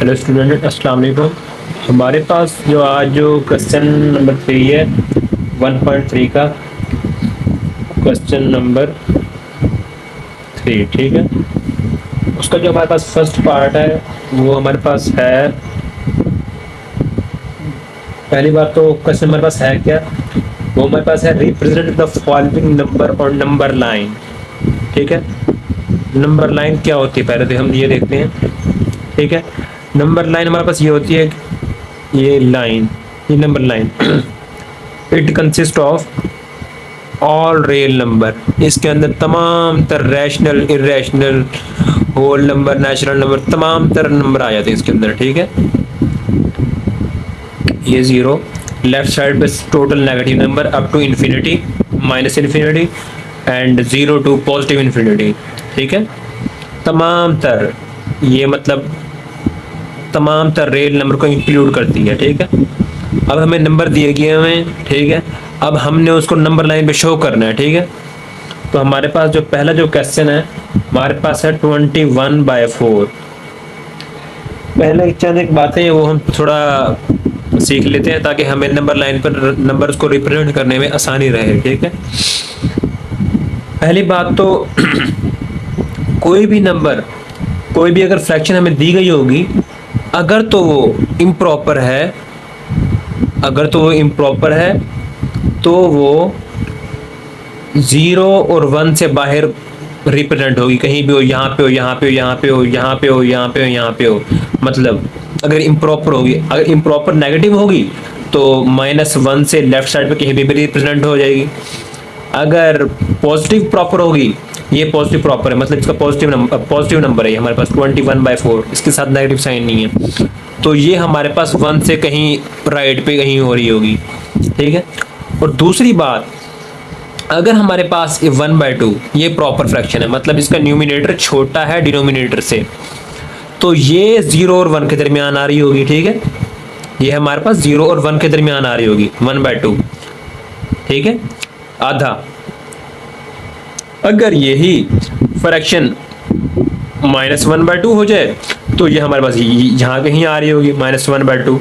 Hello student, अस्सलाम वालेकुम। हमारे पास जो क्वेश्चन नंबर 3 है 1.3 का क्वेश्चन नंबर 3, ठीक है। उसका जो हमारे पास फर्स्ट पार्ट है वो हमारे पास है। पहली बात तो क्वेश्चन हमारे पास है क्या, वो हमारे पास है रिप्रेजेंट द फॉलोइंग नंबर और नंबर लाइन, ठीक है। नंबर लाइन क्या होती है पहले तो हम ये देखते हैं, ठीक है। नंबर लाइन हमारे पास ये होती है, ये लाइन, ये number line it consist of all real number. इसके अंदर तमाम तर rational, irrational, whole number, natural number, तमाम तरह नंबर आ जाते हैं इसके अंदर, ठीक है। ये जीरो, लेफ्ट साइड पे total negative number up to infinity, minus infinity and zero to positive infinity, ठीक है। तमाम तर, ये मतलब तमाम तर रियल नंबर को इंक्लूड करती है, ठीक है। अब हमें नंबर दिए गए हमें, ठीक है। अब हमने उसको नंबर लाइन पे शो करना है, ठीक है। तो हमारे पास जो पहला जो क्वेश्चन है हमारे पास है 21/4। पहले चंद एक बातें वो हम थोड़ा सीख लेते हैं ताकि हमें नंबर लाइन पर नंबर्स को रिप्रेजेंट करने में आसानी रहे, ठीक है। पहली बात तो कोई भी नंबर, कोई भी अगर फ्रैक्शन हमें दी गई होगी, अगर तो वो इम्प्रॉपर है, अगर तो वो इम्प्रॉपर है तो वो 0 और 1 से बाहर रिप्रेजेंट होगी, कहीं भी हो, यहाँ पे हो, यहाँ पे हो, यहाँ पे हो, यहाँ पे हो, यहाँ पे हो, यहाँ पे हो। मतलब अगर इम्प्रॉपर होगी, अगर इम्प्रॉपर नेगेटिव होगी तो -1 से लेफ्ट साइड पे कहीं भी रिप्रेजेंट हो जाएगी। अगर पॉजिटिव प्रॉपर होगी, ये पॉजिटिव प्रॉपर है, मतलब इसका पॉजिटिव नंबर है हमारे पास 21/4, इसके साथ नेगेटिव साइन नहीं है, तो ये हमारे पास 1 से कहीं राइट पे कहीं हो रही होगी, ठीक है। और दूसरी बात, अगर हमारे पास ये 1/2 ये प्रॉपर फ्रैक्शन है, मतलब इसका न्यूमिनेटर छोटा है डिनोमिनेटर से, तो ये 0 और 1 के दरमियान आ रही होगी, ठीक है। ये हमारे पास 0 और 1 के दरमियान आ रही होगी 1/2, ठीक है, आधा। अगर यही फ्रैक्शन -1/2 हो जाए तो ये हमारे पास यहाँ कहीं आ रही होगी -1/2,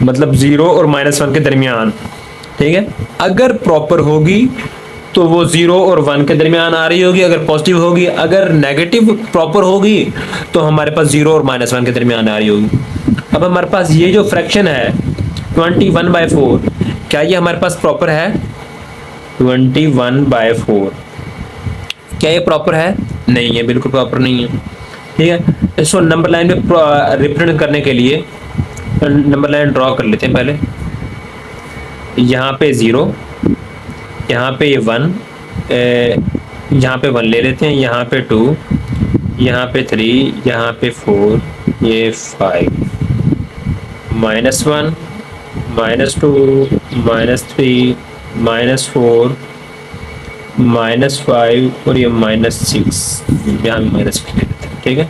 मतलब 0 और -1 के दरमियान, ठीक है। अगर प्रॉपर होगी तो वो 0 और 1 के दरमियान आ रही होगी, अगर पॉजिटिव होगी। अगर नेगेटिव प्रॉपर होगी तो हमारे पास 0 और -1 के दरमियान आ रही होगी। अब हमारे पास ये जो फ्रैक्शन है 21/4, क्या ये हमारे पास प्रॉपर है? 21/4 क्या ये प्रॉपर है? नहीं है, बिल्कुल प्रॉपर नहीं है, ठीक है। इसको नंबर लाइन पे रिप्रेजेंट करने के लिए नंबर लाइन ड्रॉ कर लेते हैं पहले। यहाँ पे 0, यहाँ पे 1, यहाँ पे 1 ले लेते हैं, यहाँ पे 2, यहाँ पे 3, यहाँ पे 4, ये 5, -1, -2, -3, -4, -5 और ये -6, यहाँ भी -6 ले लेते हैं, ठीक है।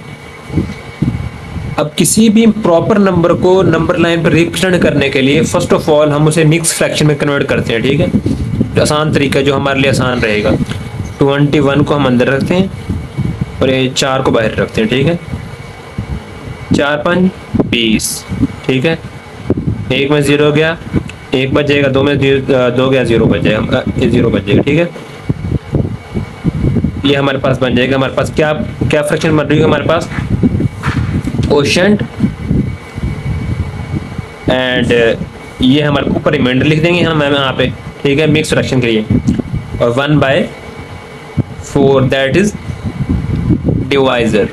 अब किसी भी प्रॉपर नंबर को नंबर लाइन पर रिप्रेजेंट करने के लिए फर्स्ट ऑफ ऑल हम उसे मिक्स फ्रैक्शन में कन्वर्ट करते हैं, ठीक है। जो आसान तरीका, जो हमारे लिए आसान रहेगा, 21 को हम अंदर रखते हैं और ये 4 को बाहर रखते हैं, ठीक है। 4 5 20, ठीक है। 1 में 0 गया, 1 बच जाएगा, 2 में 2 गया, 0 बच जाएगा, ये 0 बच जाएगा, ठीक है। ये हमारे पास बन जाएगा, हमारे पास क्या क्या फ्रैक्शन बन रही है हमारे पास, क्वोशिएंट एंड ये हमारे ऊपर रिमाइंडर लिख देंगे हम यहाँ पे, ठीक है, मिक्स फ्रैक्शन के लिए। और 1/4 दैट इज डिवाइजर,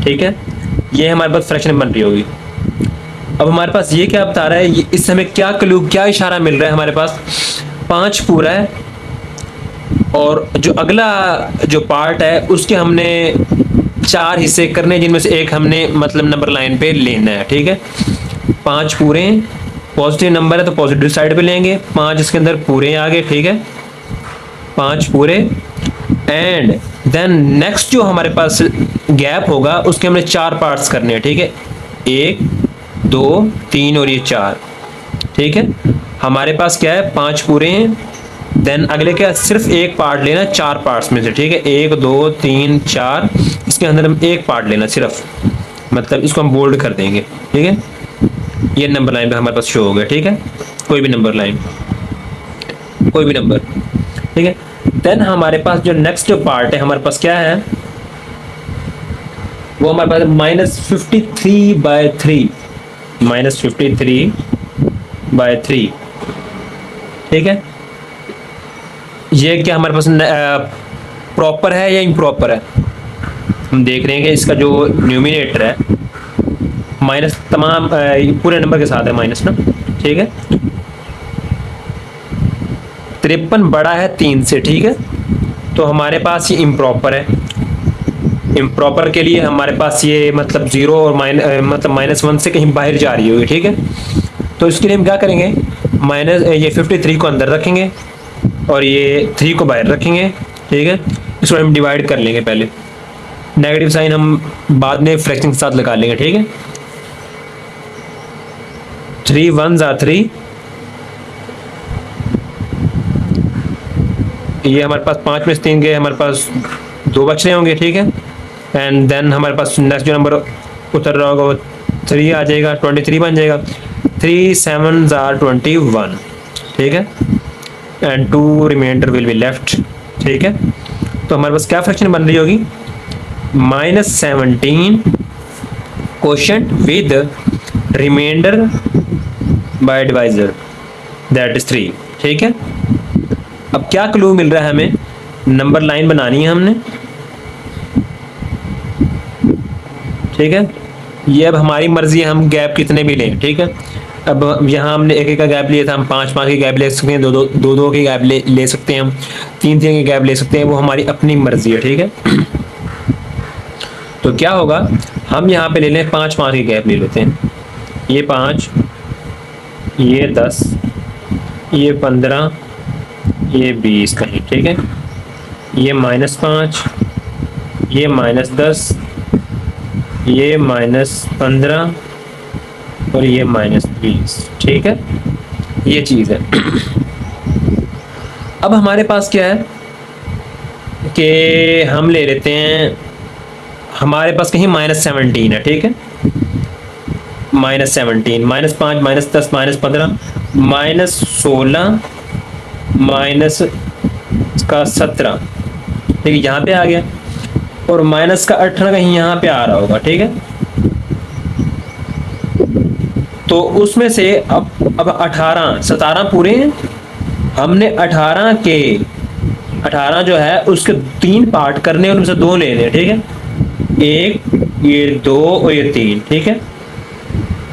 ठीक है। ये हमारे पास फ्रैक्शन बन रही होगी। अब हमारे पास ये क्या बता रहा है, ये इस समय क्या क्लू, क्या इशारा मिल रहा है, हमारे पास 5 पूरा है और जो अगला जो पार्ट है उसके हमने 4 हिस्से करने, जिनमें से एक हमने मतलब नंबर लाइन पे लेना है, ठीक है। 5 पूरे पॉजिटिव नंबर है तो पॉजिटिव साइड पे लेंगे, 5 इसके अंदर पूरे आ गए, ठीक है, 5 पूरे। एंड देन नेक्स्ट जो हमारे पास गैप होगा उसके हमने 4 पार्ट्स करने हैं, ठीक है, 1 2 3 और ये 4, ठीक है। हमारे पास क्या है, 5 पूरे हैं, देन अगले क्या, सिर्फ एक पार्ट लेना 4 पार्ट्स में से, ठीक है, 1 2 3 4, इसके अंदर हम एक पार्ट लेना सिर्फ, मतलब इसको हम बोल्ड कर देंगे, ठीक है। ये नंबर लाइन पे हमारे पास शो हो गया, ठीक है, कोई भी नंबर लाइन, कोई भी नंबर, ठीक है। देन हमारे पास जो नेक्स्ट जो पार्ट है हमारे पास क्या है, वो हमारे पास -53/3, -53/3, ठीक है। ये क्या हमारे पास प्रॉपर है या इम्प्रॉपर है, हम देख रहे हैं कि इसका जो न्यूमिनेटर है माइनस तमाम पूरे नंबर के साथ है माइनस ना, ठीक है। 53 बड़ा है 3 से, ठीक है, तो हमारे पास ये इम्प्रॉपर है। इम्प्रॉपर के लिए हमारे पास ये मतलब 0 और मतलब -1 से कहीं बाहर जा रही होगी, ठीक है। तो इसके लिए हम क्या करेंगे, ये 53 को अंदर रखेंगे और ये 3 को बाहर रखेंगे, ठीक है। इसको हम डिवाइड कर लेंगे पहले, नेगेटिव साइन हम बाद में फ्रैक्शन के साथ लगा लेंगे, ठीक है। 3 1s are 3, ये हमारे पास 5 में से 3 गए, हमारे पास 2 बच रहे होंगे, ठीक है। एंड देन हमारे पास नेक्स्ट जो नंबर उतर रहा होगा वो 3 आ जाएगा, 23 बन जाएगा। 3 7s are 21, ठीक है, and 2 remainder will be left, ठीक है। तो हमारे पास क्या फ्रैक्शन बन रही होगी, -17 quotient with remainder by divisor, that is 3, ठीक है। अब क्या क्लू मिल रहा है हमें, नंबर लाइन बनानी है हमने, ठीक है। ये अब हमारी मर्जी है, हम गैप कितने भी लें, ठीक है। अब यहाँ हमने एक का गैप लिया था, हम 5 की गैप ले सकते हैं, दो की गैप ले सकते हैं, हम 3 की गैप ले सकते हैं, वो हमारी अपनी मर्जी है, ठीक है। तो क्या होगा, हम यहाँ पे ले लें 5 की गैप ले लेते हैं, ये 5, ये 10, ये 15, ये 20 कहीं, ठीक है। ये -5, ये -10, ये -15 और ये -20, ठीक है, ये चीज़ है। अब हमारे पास क्या है कि हम ले लेते हैं, हमारे पास कहीं -17 है, ठीक है, -17, -5, -10, -15, -16, -17, ठीक है, यहाँ पे आ गया, और -18 कहीं यहाँ पे आ रहा होगा, ठीक है। तो उसमें से अब 18 17 पूरे हैं, हमने 18 जो है उसके 3 पार्ट करने और उनसे 2 लेने हैं, ठीक है, 1, ये 2 और ये 3, ठीक है।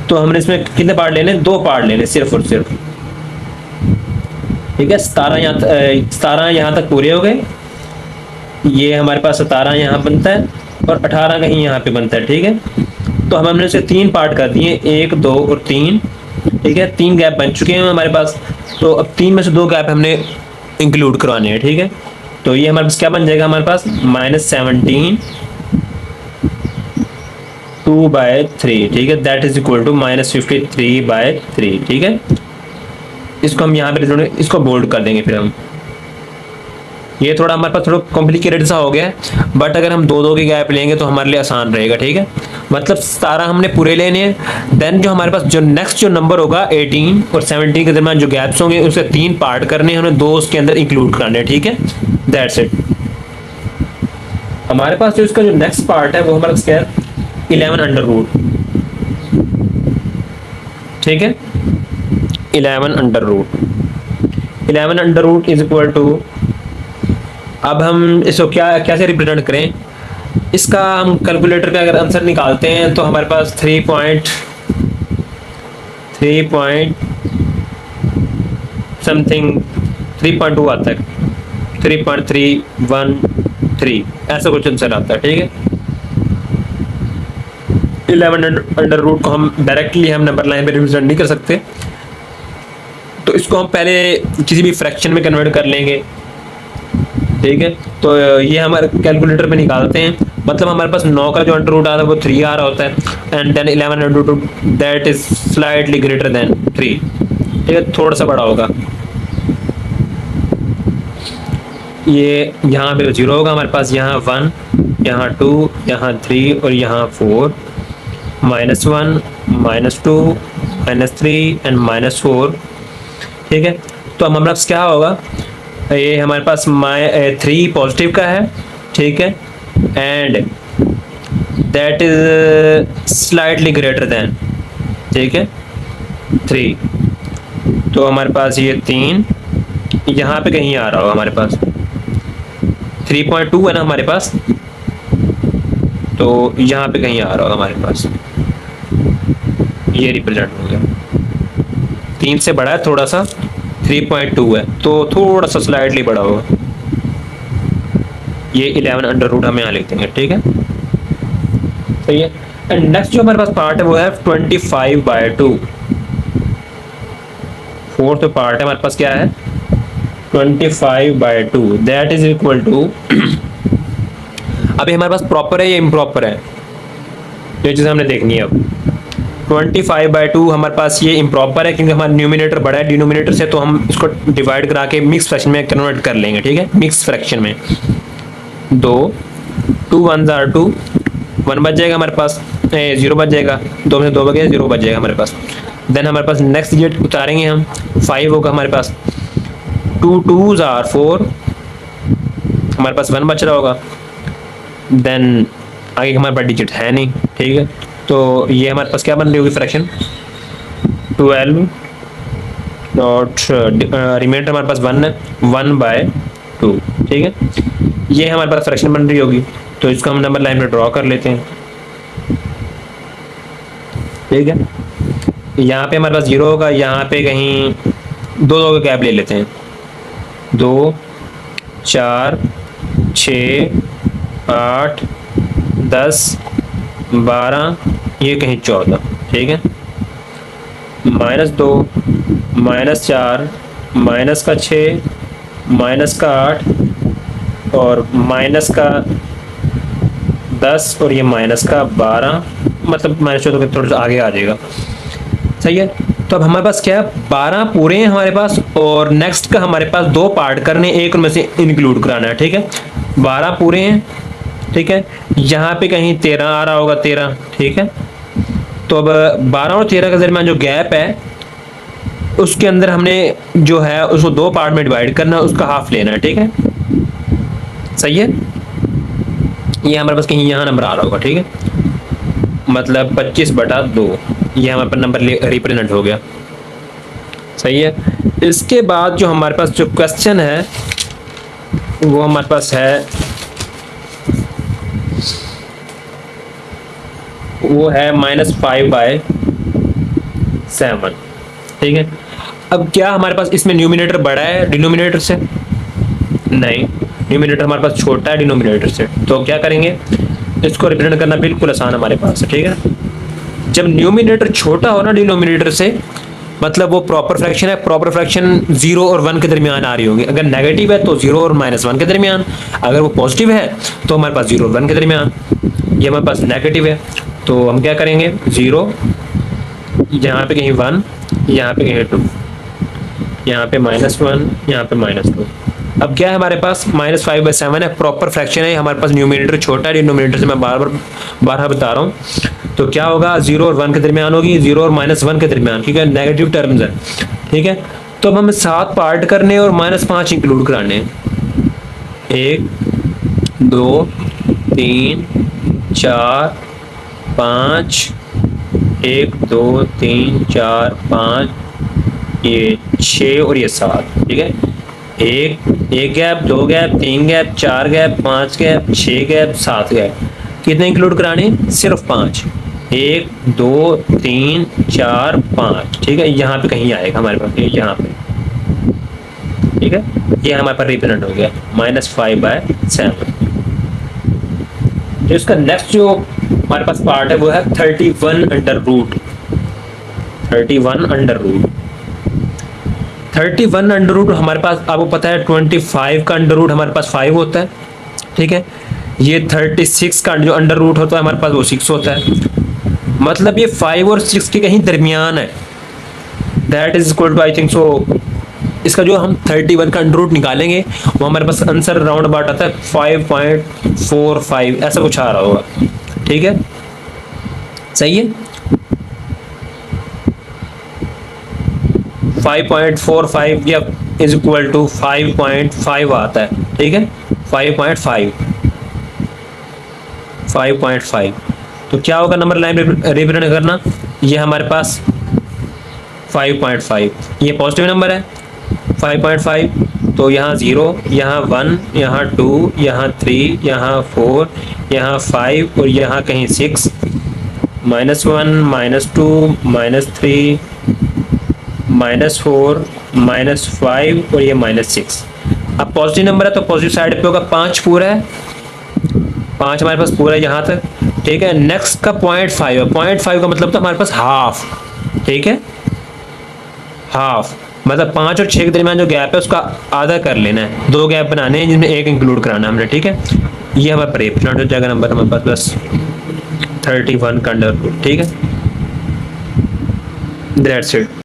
तो हमने इसमें कितने पार्ट लेने, 2 पार्ट लेने सिर्फ और सिर्फ, ठीक है। 17 यहाँ तक पूरे हो गए, ये हमारे पास 17 यहाँ बनता है और 18 कहीं यहाँ पे बनता है, ठीक है। तो हमने इसे 3 पार्ट कर दिए, 1 2 और 3, ठीक है। 3 गैप बन चुके हैं हमारे पास, तो अब 3 में से 2 गैप हमने इंक्लूड करवाने हैं, ठीक है। तो ये हमारे पास क्या बन जाएगा, हमारे पास -17 2/3, ठीक है, दैट इज इक्वल टू -53/3, ठीक है। इसको हम यहाँ पे इसको बोल्ड कर देंगे, फिर हम ये थोड़ा हमारे पास थोड़ा कॉम्प्लिकेटेड सा हो गया है, बट अगर हम 2 की गैप लेंगे तो हमारे लिए आसान रहेगा, ठीक है। मतलब 17 हमने पूरे लेने हैं, देन जो हमारे पास जो नेक्स्ट जो नंबर होगा 18 और 17 के दरमियान जो गैप्स होंगे उसके 3 पार्ट करने हैं, हमें 2 उसके अंदर इंक्लूड कराने हैं, ठीक है, दैट्स इट। हमारे पास जो इसका जो नेक्स्ट पार्ट है वो हमारे पास क्या है, 11 ठीक है, 11 इज इक्वल टू, अब हम इसको कैसे रिप्रेजेंट करें, इसका हम कैलकुलेटर पे अगर आंसर निकालते हैं तो हमारे पास 3 समथिंग 3.2 आता है, 3.313 ऐसा कुछ आंसर आता है, ठीक है। 11 को हम डायरेक्टली हम नंबर लाइन पे रिप्रेजेंट नहीं कर सकते, तो इसको हम पहले किसी भी फ्रैक्शन में कन्वर्ट कर लेंगे, ठीक है। तो ये हमारे कैलकुलेटर पे निकालते हैं, मतलब हमारे पास 9 का जो अंडर रूट आता है वो 3 आ रहा होता है, and then 11 that is slightly greater than 3, ठीक है, थोड़ा सा बड़ा होगा, ये यहाँ पे 0 होगा हमारे पास, यहाँ 1, यहाँ 2, यहाँ 3 और यहाँ 4, -1, -2, -3 एंड -4। ठीक है, तो हमारे पास क्या होगा, ये हमारे पास 3 पॉजिटिव का है। ठीक है, and that is slightly greater then, ठीक है, 3। तो हमारे पास ये 3 यहाँ पे कहीं आ रहा होगा हमारे पास, 3.2 है ना हमारे पास, तो यहाँ पे कहीं आ रहा होगा हमारे पास, ये रिप्रेजेंट हो गया। 3 से बड़ा है थोड़ा सा, 3.2 है तो थोड़ा सा स्लाइडली बड़ा होगा। ये 11 अंडर रूट हम यहाँ लिख देंगे। ठीक है, सही है। एंड नेक्स्ट जो हमारे पास पार्ट है वो है 25/2। फोर्थ पार्ट है हमारे पास, क्या है, 25/2, दैट इज इक्वल टू अभी हमारे पास प्रॉपर है या इम्प्रॉपर है, ये चीज़ हमने देखनी है अब। 25/2 हमारे पास ये इम्प्रॉपर है क्योंकि हमारा न्यूमिनेटर बड़ा है डिनोमिनेटर से, तो हम इसको डिवाइड करा के मिक्स फ्रैक्शन में कन्वर्ट कर लेंगे। ठीक है, मिक्स फ्रैक्शन में 2 1 जार 2, 1 बच जाएगा हमारे पास, 0 बच जाएगा, 2 में से 2 बच गया, 0 बच जाएगा हमारे पास। देन हमारे पास नेक्स्ट डिजिट उतारेंगे हम, 5 होगा हमारे पास, 2 2 जार 4, हमारे पास 1 बच रहा होगा। देन आगे हमारे पास डिजिट है नहीं। ठीक है, तो ये हमारे पास क्या बन रही होगी फ्रैक्शन, 12 डॉट रिमाइंडर हमारे पास 1 है, 1/2। ठीक है, ये हमारे पास फ्रैक्शन बन रही होगी, तो इसको हम नंबर लाइन में ड्रॉ कर लेते हैं। ठीक है, यहाँ पे हमारे पास 0 होगा, यहाँ पे कहीं 2 का गैप ले लेते हैं, 2 4 6 8 10 12, ये कहीं 14। ठीक है, -2 -4 -6 -8 और -10 और ये -12, मतलब -14 के थोड़ा सा आगे आ जाएगा। सही है, तो अब हमारे पास क्या है, 12 पूरे हैं हमारे पास, और नेक्स्ट का हमारे पास 2 पार्ट करने, एक उनमें से इंक्लूड कराना है। ठीक है, 12 पूरे हैं। ठीक है, यहाँ पे कहीं 13 आ रहा होगा, 13। ठीक है, तो अब 12 और 13 के दरमियान जो गैप है उसके अंदर हमने जो है उसको 2 पार्ट में डिवाइड करना है, उसका हाफ लेना है। ठीक है, सही है, ये हमारे पास कहीं यहाँ नंबर आ रहा होगा। ठीक है, मतलब 25/2, ये हमारे पास नंबर रिप्रेजेंट हो गया। सही है, इसके बाद जो हमारे पास जो क्वेश्चन है वो हमारे पास है, वो है -5/7। ठीक है, अब क्या हमारे पास इसमें न्यूमिनेटर बड़ा है डिनोमिनेटर से, नहीं, न्यूमिनेटर हमारे पास छोटा है डिनोमिनेटर से, तो क्या करेंगे, इसको रिप्रेजेंट करना बिल्कुल आसान हमारे पास है। ठीक है, जब न्यूमिनेटर छोटा हो ना डिनोमिनेटर से, मतलब वो प्रॉपर फ्रैक्शन है, प्रॉपर फ्रैक्शन 0 और 1 के दरमियान आ रही होगी। अगर नेगेटिव है तो 0 और -1 के दरमियान, अगर वो पॉजिटिव है तो हमारे पास 0 और 1 के दरमियान। ये हमारे पास नेगेटिव है, तो हम क्या करेंगे, 0, यहाँ पे कहीं 1, यहाँ पे कहीं 2, यहाँ पे -1, यहाँ पे -2। अब क्या है हमारे पास, -5/7 है, प्रॉपर फ्रैक्शन है हमारे पास, न्यूमिनेटर छोटा है डिनोमिनेटर से, मैं बार बता रहा हूँ। तो क्या होगा, 0 और 1 के दरमियान होगी, 0 और -1 के दरमियान, ठीक है, नेगेटिव टर्म्स है। ठीक है, तो अब हमें 7 पार्ट करने और -5 इंक्लूड कराने हैं, 1 2 3 4 5, 1 2 3 4 5, ये 6 और ये 7। ठीक है, एक gap, 2 gap, 3 gap, 4 gap, 5 gap, 6 gap, 7 gap. कितने इंक्लूड कराने, सिर्फ 5, 1 2 3 4 5। ठीक है, यहाँ पे कहीं आएगा हमारे पास, यहाँ पे। ठीक है, ये हमारे पास रिप्रेजेंट हो गया -5/7। तो इसका नेक्स्ट जो हमारे पास पार्ट है वो है 31 under root. 31 under root, 31 under root हमारे पास, आपको पता है 25 का अंडर रूट हमारे पास 5 होता है। ठीक है, ये 36 का जो अंडर रूट होता है हमारे पास वो 6 होता है, मतलब ये 5 और 6 के कहीं दरमियान है। That is equal to, I think so, इसका जो हम 31 का अंडर रूट निकालेंगे वो हमारे पास आंसर राउंड अबाउट आता है 5.45, ऐसा कुछ आ रहा होगा। ठीक है, सही है। 5.45 या इज इक्वल टू 5.5 आता है। ठीक है, 5.5 तो क्या होगा, नंबर लाइन रिप्रेजेंट करना, ये हमारे पास 5.5, ये पॉजिटिव नंबर है 5.5, तो यहाँ 0, यहाँ 1, यहाँ 2, यहाँ 3, यहाँ 4, यहाँ 5 और यहाँ कहीं 6, -1, -2, -3, -4, -5 और ये -6। अब पॉजिटिव नंबर है तो पॉजिटिव साइड पे होगा, 5 पूरा है, 5 हमारे पास पूरा है यहाँ तक। ठीक है, नेक्स्ट का 0.5 है, 0.5 का मतलब तो हमारे पास हाफ। ठीक है, हाफ मतलब 5 और 6 के दरमियान जो गैप है उसका आधा कर लेना है, 2 गैप बनाने हैं जिसमें एक इंक्लूड कराना है हमने। ठीक है, ये हमारा प्रेफरेंट हो जाएगा नंबर हमारे पास बस 31 का अंडर रूट। ठीक है, दैट्स इट।